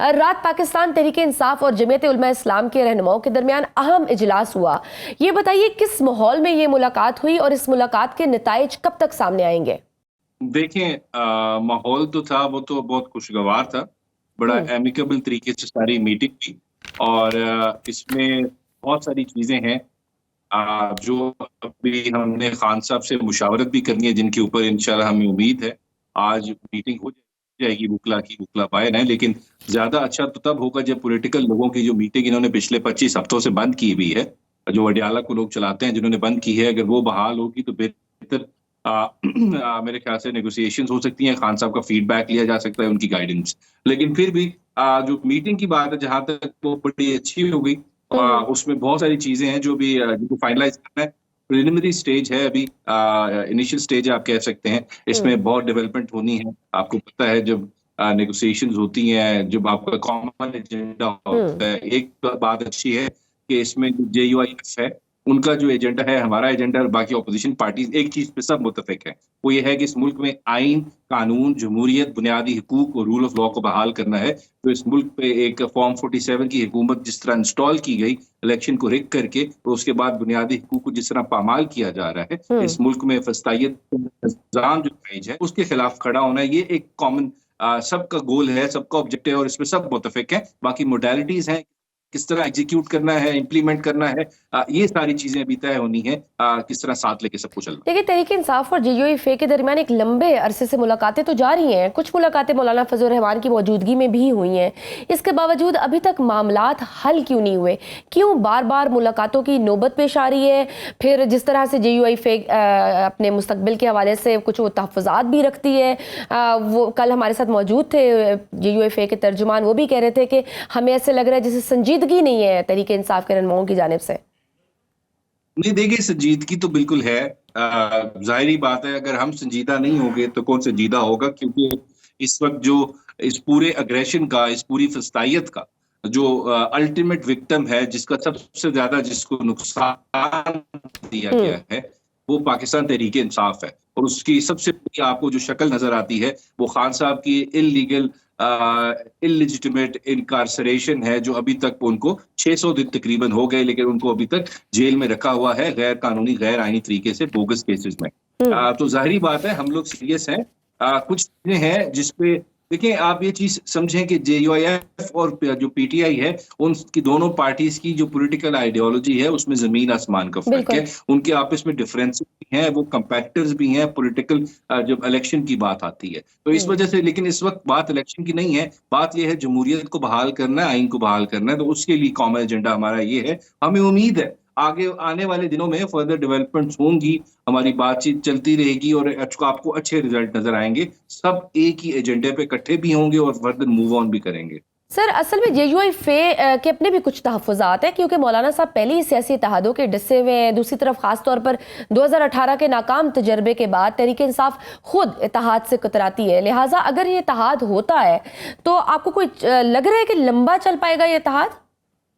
रात पाकिस्तान तहरीक इंसाफ और जमीयत उलमा इस्लाम के रहनुमाओं के दरमियान अहम इजलास हुआ। ये बताइए किस माहौल में ये मुलाकात हुई और इस मुलाकात के नताइज कब तक सामने आएंगे? देखें, माहौल तो था, वो तो बहुत खुशगवार था। बड़ा एमिकेबल तरीके से सारी मीटिंग थी और इसमें बहुत सारी चीजें हैं जो अभी हमने खान साहब से मुशावरत भी करनी है, जिनके ऊपर इंशाल्लाह हमें उम्मीद है आज मीटिंग हो जाएगी। बुकला पाए हैं, लेकिन ज्यादा अच्छा तो तब होगा जब पॉलिटिकल लोगों की जो मीटिंग इन्होंने पिछले 25 हफ्तों से बंद की हुई है, जो अडियाला को लोग चलाते हैं, जिन्होंने बंद की है, अगर वो बहाल होगी तो बेहतर मेरे ख्याल से नेगोशिएशंस हो सकती हैं। खान साहब का फीडबैक लिया जा सकता है, उनकी गाइडेंस। लेकिन फिर भी जो मीटिंग की बात है, जहां तक वो बड़ी अच्छी हो गई। उसमें बहुत सारी चीजें हैं जो भी जिनको फाइनलाइज करना है। प्रिलिमिनरी स्टेज है अभी, इनिशियल स्टेज आप कह सकते हैं। इसमें बहुत डेवलपमेंट होनी है। आपको पता है जब नेगोशिएशंस होती हैं, जब आपका कॉमन एजेंडा होता है, एक बात अच्छी है कि इसमें JUIF है, उनका जो एजेंडा है, हमारा एजेंडा और बाकी ऑपोजिशन पार्टीज एक चीज पे सब मुत्तफिक है। वो ये है कि इस मुल्क में आइन, कानून, जमहूरियत, बुनियादी हुकूक और रूल ऑफ लॉ को बहाल करना है। तो इस मुल्क पे एक फॉर्म 47 की हुकूमत जिस तरह इंस्टॉल की गई इलेक्शन को रिग करके, और उसके बाद बुनियादी हुकूक को जिस तरह पामाल किया जा रहा है, इस मुल्क में फस्तायत निज़ाम जो पेज है उसके खिलाफ खड़ा होना है। ये एक कॉमन सबका गोल है, सबका ऑब्जेक्टिव है और इसमें सब मुत्तफिक है। बाकी मोडालिटीज हैं, किस तरह एग्जीक्यूट करना है, इंप्लीमेंट करना है, ये सारी चीजें अभी तय होनी है। किस तरह साथ लेके सबको चलना। देखिए, तहरीक इंसाफ और JUIF के दरमियान एक लंबे अरसे से मुलाकातें तो जारी हैं। कुछ मुलाकातें मौलाना फजल रहमान की मौजूदगी में भी हुई हैं। इसके बावजूद अभी तक मामलात हल क्यों नहीं हुए? क्यों बार बार मुलाकातों की नौबत पेश आ रही है? फिर जिस तरह से JUIF अपने मुस्तकबिल के हवाले से कुछ वो तहफ़्फ़ुज़ात भी रखती है, वो कल हमारे साथ मौजूद थे JUIF के तर्जुमान, वो भी कह रहे थे कि हमें ऐसे लग रहा है जैसे संजीदगी नहीं है तहरीक इंसाफ के रहनुमाओं की जानिब से। नहीं, देखिए, संजीदगी तो बिल्कुल है। जाहिर ही बात है, अगर हम संजीदा नहीं होंगे तो कौन संजीदा होगा? क्योंकि इस वक्त जो इस पूरे अग्रेशन का, इस पूरी फस्तायत का जो अल्टीमेट विक्टिम है, जिसका सबसे ज्यादा जिसको नुकसान दिया गया है, वो पाकिस्तान तहरीक इंसाफ है। और उसकी सबसे बड़ी आपको जो शक्ल नजर आती है, वो खान साहब की इलीगल इलिजिटिमेट इनकार्सरेशन है, जो अभी तक उनको 600 दिन तकरीबन हो गए, लेकिन उनको अभी तक जेल में रखा हुआ है, गैर कानूनी, गैर आईनी तरीके से, बोगस केसेस में। तो जाहिर बात है हम लोग सीरियस हैं। कुछ चीजें हैं जिसपे देखिए, आप ये चीज समझें कि JUIF और जो PTI है, उनकी दोनों पार्टीज की जो पॉलिटिकल आइडियोलॉजी है, उसमें जमीन आसमान का फर्क है। उनके आपस में डिफरेंसेस भी हैं, वो कंपेटिटर्स भी हैं पॉलिटिकल, जब इलेक्शन की बात आती है। तो इस वजह से, लेकिन इस वक्त बात इलेक्शन की नहीं है, बात यह है जमहूरियत को बहाल करना है, आइन को बहाल करना है। तो उसके लिए कॉमन एजेंडा हमारा ये है। हमें उम्मीद है आगे आने वाले दिनों में फर्दर डेवलपमेंट्स होंगी, हमारी बातचीत चलती रहेगी और आपको अच्छे रिजल्ट नजर आएंगे। सब एक ही एजेंडे पे इकट्ठे भी होंगे और फर्दर मूव ऑन भी करेंगे। सर, असल में JUIF के अपने भी कुछ तहफ़्फ़ुज़ात हैं, क्योंकि मौलाना साहब पहले ही सियासी इत्तेहादों के डिस्से हुए हैं। दूसरी तरफ ख़ास तौर पर 2018 के नाकाम तजर्बे के बाद तहरीक इंसाफ खुद इत्तेहाद से कतराती है। लिहाजा अगर ये इत्तेहाद होता है तो आपको कोई लग रहा है कि लंबा चल पाएगा ये इत्तेहाद?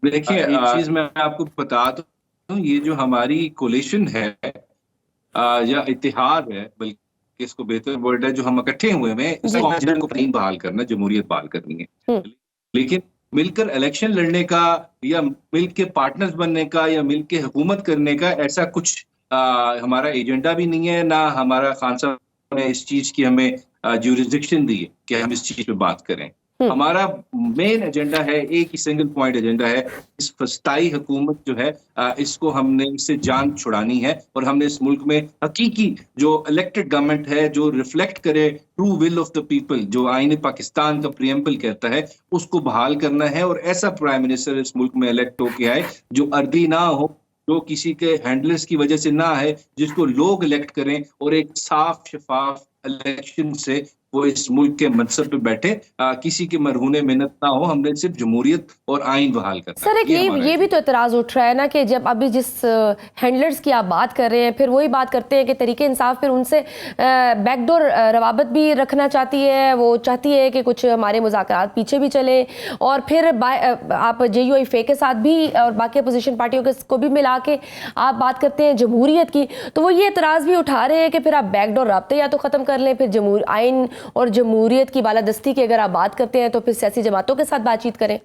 देखिए, एक चीज मैं आपको बता दूं, ये जो हमारी कोलिशन है या इत्तेहाद है, बल्कि इसको बेहतर वर्ड है, जो हम इकट्ठे हुए हैं, इसको बहाल करना, जमहूरियत बहाल करनी है। लेकिन मिलकर इलेक्शन लड़ने का या मिल के पार्टनर्स बनने का या मिल के हुकूमत करने का ऐसा कुछ हमारा एजेंडा भी नहीं है। ना हमारा खान साहब ने इस चीज की हमें ज्यूरिसडिक्शन दी है कि हम इस चीज पे बात करें। हमारा मेन एजेंडा है, एक ही सिंगल पॉइंट एजेंडा है, इस फस्ताई हुकूमत जो है, इसको हमने इससे जान छुड़ानी है और हमने इस मुल्क में हकीकी जो इलेक्टेड गवर्नमेंट है, जो रिफ्लेक्ट करे true will of the people, जो आईन पाकिस्तान का प्रियम्बल कहता है, उसको बहाल करना है। और ऐसा प्राइम मिनिस्टर इस मुल्क में इलेक्ट होके आए जो अर्दी ना हो, जो किसी के हैंडलर्स की वजह से ना है, जिसको लोग इलेक्ट करें और एक साफ शफाफ इलेक्शन से वो इस मुल्क के मनसब पे बैठे, किसी के मरहूने मेहनत ना हो। हमने सिर्फ जमहूरियत और आइन बहाल करना सर, एक ये भी तो एतराज़ उठ रहा है ना कि जब अभी जिस हैंडलर्स की आप बात कर रहे हैं, फिर वही बात करते हैं कि तहरीक इंसाफ फिर उनसे बैकडोर रवाबत भी रखना चाहती है। वो चाहती है कि कुछ हमारे मुज़ाकरात पीछे भी चले और फिर आप JUIF के साथ भी और बाकी अपोजिशन पार्टियों को भी मिला के आप बात करते हैं जमहूरियत की। तो वो ये एतराज़ भी उठा रहे हैं कि फिर आप बैकडोर राब्ते या तो ख़त्म कर लें, फिर आइन और जमहूरियत की बालादस्ती की अगर आप बात करते हैं तो फिर सियासी जमातों के साथ बातचीत करें?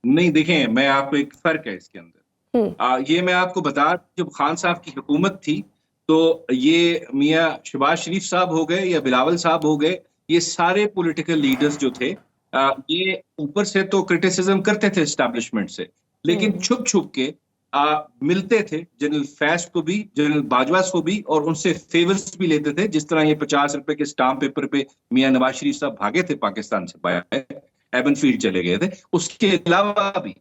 नहीं, देखें, मैं आपको एक फ़र्क है इसके अंदर। ये मैं आपको बता, जब खान साहब की हुकूमत थी, तो ये मियाँ शहबाज शरीफ साहब हो गए या बिलावल साहब हो गए, ये सारे पॉलिटिकल लीडर्स जो थे, ये ऊपर से तो क्रिटिसिज्म करते थे एस्टैब्लिशमेंट से, लेकिन छुप-छुप के मिलते थे जनरल फैज़ को भी, जनरल बाजवा को भी, और उनसे फेवर्स भी लेते थे। जिस तरह ये ₹50 के स्टाम्प पेपर पे मियाँ नवाज शरीफ साहब भागे थे पाकिस्तान से बाहर, एवनफील्ड चले गए थे। उसके अलावा भी,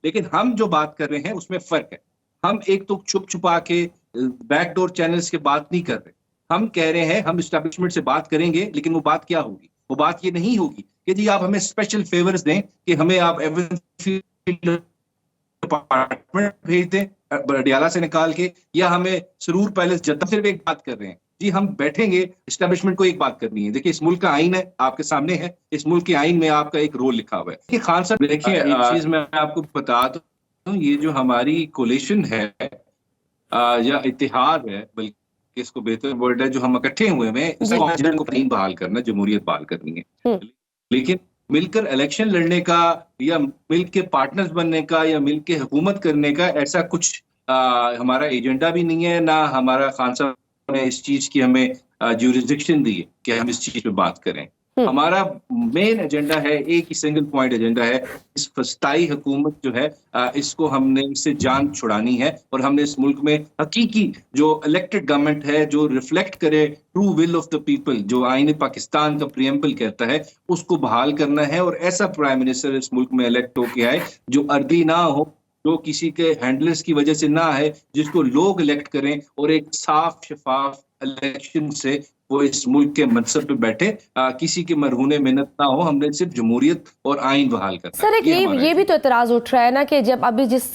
लेकिन हम जो बात कर रहे हैं उसमें फ़र्क है। हम एक तो छुप-छुपा के बैकडोर चैनल्स की बात नहीं कर रहे। हम कह रहे हैं हम एस्टैब्लिशमेंट से बात करेंगे, लेकिन वो बात क्या होगी? वो बात ये नहीं होगी कि जी आप हमें स्पेशल फेवर्स दें, कि हमें आप एवनफील्ड अपार्टमेंट भेज दें बडियाला से निकाल के, या हमें सुरूर पैलेस जद्दा। सिर्फ एक बात कर रहे हैं जी, हम बैठेंगे, एस्टैब्लिशमेंट को एक बात करनी है। देखिए, इस मुल्क का आईन है, आपके सामने है, इस मुल्क के आईन में आपका एक रोल लिखा हुआ है। देखिए खान साहब, देखिए एक चीज मैं आपको बता दूं, ये जो हमारी कोलिशन है या इत्तेहाद है, बल्कि इसको बेहतर वर्ड है, जो हम इकट्ठे हुए हैं, को बहाल करना, जमहूरियत बहाल करनी है। लेकिन मिलकर इलेक्शन लड़ने का, या मिल के पार्टनर्स बनने का, या मिल के हुकूमत करने का ऐसा कुछ हमारा एजेंडा भी नहीं है, ना हमारा खान साहब ने इस चीज की हमें ज्यूरिसडिक्शन दी है कि हम इस चीज पे बात करें। हमारा मेन एजेंडा है, एक ही सिंगल पॉइंट एजेंडा है, इस फस्ताई हुकूमत जो है, इसको हमने इससे जान छुड़ानी है, और हमने इस मुल्क में हकीकी जो इलेक्टेड गवर्नमेंट है, जो रिफ्लेक्ट करे true will of the people, जो आईन पाकिस्तान का प्रियम्बल कहता है, उसको बहाल करना है। और ऐसा प्राइम मिनिस्टर इस मुल्क में इलेक्ट होके आए जो अर्दी ना हो, जो किसी के हैंडलर्स की वजह से ना है, जिसको लोग इलेक्ट करें, और एक साफ शफाफ इलेक्शन से वो इस मुल्क के मनसब पे बैठे, किसी के मरहूने मेहनत ना हो। हमने सिर्फ जमहूरियत और आइन बहाल करना। सर, एक ये भी तो एतराज़ उठ रहा है ना कि जब अभी जिस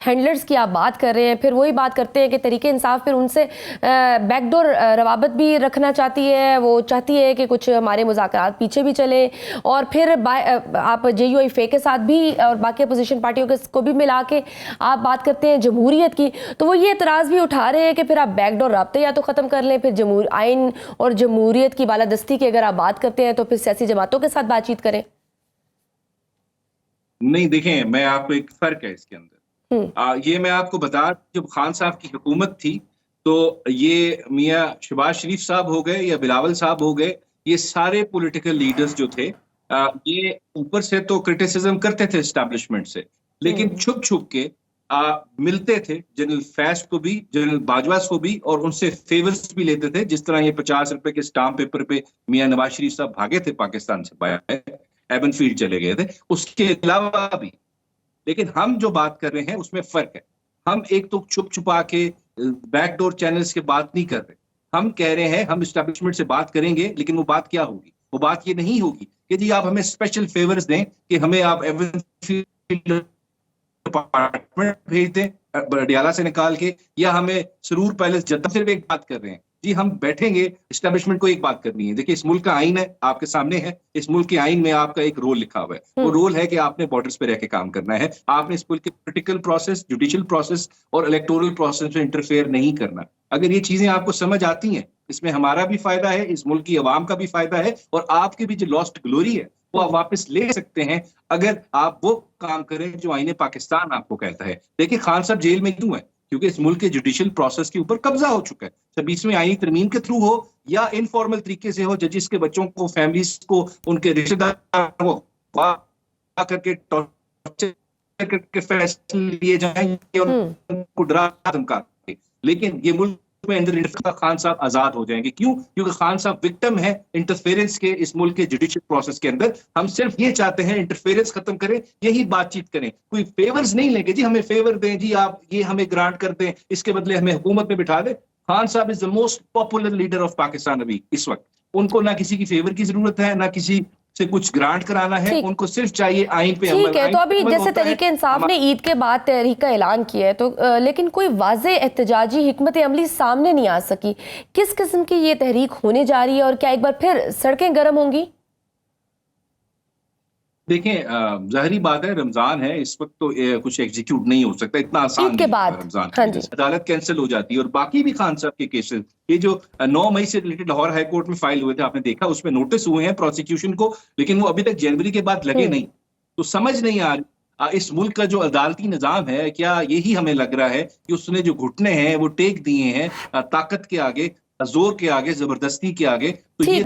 हैंडलर्स की आप बात कर रहे हैं, फिर वही बात करते हैं कि तरीके इंसाफ फिर उनसे बैकडोर रवाबत भी रखना चाहती है। वो चाहती है कि कुछ हमारे मुज़ाकरात पीछे भी चले, और फिर आप JUIF के साथ भी और बाकी अपोजिशन पार्टियों को भी मिला के आप बात करते हैं जमहूरियत की। तो वो ये एतराज़ भी उठा रहे हैं कि फिर आप बैकडोर राब्ते या तो ख़त्म कर लें, फिर आइन और जमहूरियत की बालादस्ती की अगर आप बात करते हैं तो फिर सियासी जमातों के साथ बातचीत करें। नहीं, देखें, मैं आपको एक फ़र्क है इसके अंदर। ये मैं आपको बता, जब खान साहब की हुकूमत थी, तो ये मियाँ शहबाज शरीफ साहब हो गए या बिलावल साहब हो गए, ये सारे पॉलिटिकल लीडर्स जो थे, ये ऊपर से तो क्रिटिसिज्म करते थे एस्टैब्लिशमेंट से, लेकिन छुप-छुप के मिलते थे जनरल फैज़ को भी, जनरल बाजवा को भी, और उनसे फेवर्स भी लेते थे। जिस तरह ये ₹50 के स्टाम्प पेपर पे मियाँ नवाज शरीफ साहब भागे थे पाकिस्तान से बाहर, एवनफील्ड चले गए थे। उसके अलावा भी, लेकिन हम जो बात कर रहे हैं उसमें फ़र्क है। हम एक तो छुप-छुपा के बैकडोर चैनल्स की बात नहीं कर रहे। हम कह रहे हैं हम एस्टैब्लिशमेंट से बात करेंगे, लेकिन वो बात क्या होगी? वो बात ये नहीं होगी कि जी आप हमें स्पेशल फेवर्स दें, कि हमें आप एवनफील्ड अपार्टमेंट भेज दें बडियाला से निकाल के, या हमें सुरूर पैलेस जद्दा। सिर्फ एक बात कर रहे हैं जी, हम बैठेंगे, एस्टैब्लिशमेंट को एक बात करनी है। देखिए, इस मुल्क का आईन है, आपके सामने है, इस मुल्क के आईन में आपका एक रोल लिखा हुआ है। वो रोल है कि आपने बॉर्डर्स पे रह के काम करना है। आपने इस मुल्क के पॉलिटिकल प्रोसेस, जुडिशियल प्रोसेस और इलेक्टोरल प्रोसेस में इंटरफेयर नहीं करना। अगर ये चीजें आपको समझ आती हैं, इसमें हमारा भी फायदा है, इस मुल्क की अवाम का भी फायदा है, और आपकी भी जो लॉस्ट ग्लोरी है वो आप वापस ले सकते हैं, अगर आप वो काम करें जो आईने पाकिस्तान आपको कहता है। देखिए, खान साहब जेल में क्यों है? क्योंकि इस मुल्क के जुडिशियल प्रोसेस के ऊपर कब्जा हो चुका है। 26वीं आईनी तरमीम के थ्रू हो या इनफॉर्मल तरीके से हो, जजिस के बच्चों को, फैमिलीज को, उनके रिश्तेदार को करके टॉर्चर करके फैसले लिए जाएंगे, उनको डरा धमका के। लेकिन ये मुल्क में अंदर खान साहब आजाद हो जाएंगे। क्यों? क्योंकि खान साहब विक्टिम है इंटरफेरेंस के, इस मुल्क के जुडिशियल प्रोसेस के अंदर। हम सिर्फ ये चाहते हैं इंटरफेरेंस खत्म करें, यही बातचीत करें। कोई फेवर्स नहीं लेंगे जी, हमें फेवर दें जी, आप ये हमें ग्रांट कर दें, इसके बदले हमें हुकूमत में बिठा दें। खान साहब is the most popular leader of Pakistan अभी इस वक्त। उनको ना किसी की फेवर की जरूरत है, ना किसी से कुछ ग्रांट कराना है, उनको सिर्फ चाहिए आईन पे अमल। ठीक है, तो अभी जैसे तरीके इंसाफ ने ईद के बाद तहरीक का ऐलान किया है, तो लेकिन कोई वाज़े एहतजाजी हिकमत अमली सामने नहीं आ सकी। किस किस्म की ये तहरीक होने जा रही है, और क्या एक बार फिर सड़कें गर्म होंगी? देखें ज़ाहिरी बात है, रमज़ान है, इस वक़्त तो कुछ एग्ज़ीक्यूट नहीं हो सकता, इतना आसान ईद के नहीं बाद, होगा रमज़ान हाँ की जी। वजह से। अदालत कैंसल हो जाती है और बाकी भी खान साहब के केसेज़, ये जो 9 मई से रिलेटेड लाहौर हाई कोर्ट में फाइल हुए थे, आपने देखा उसमें नोटिस हुए हैं प्रोसिक्यूशन को, लेकिन वो अभी तक जनवरी के बाद लगे हुँ। नहीं। तो समझ नहीं आ रही इस मुल्क का जो अदालती निज़ाम है, क्या यही हमें लग रहा है कि उसने जो घुटने हैं, वो टेक दिए हैं ताकत के आगे, ज़ोर के आगे, ज़बरदस्ती के आगे, तो ठीक ये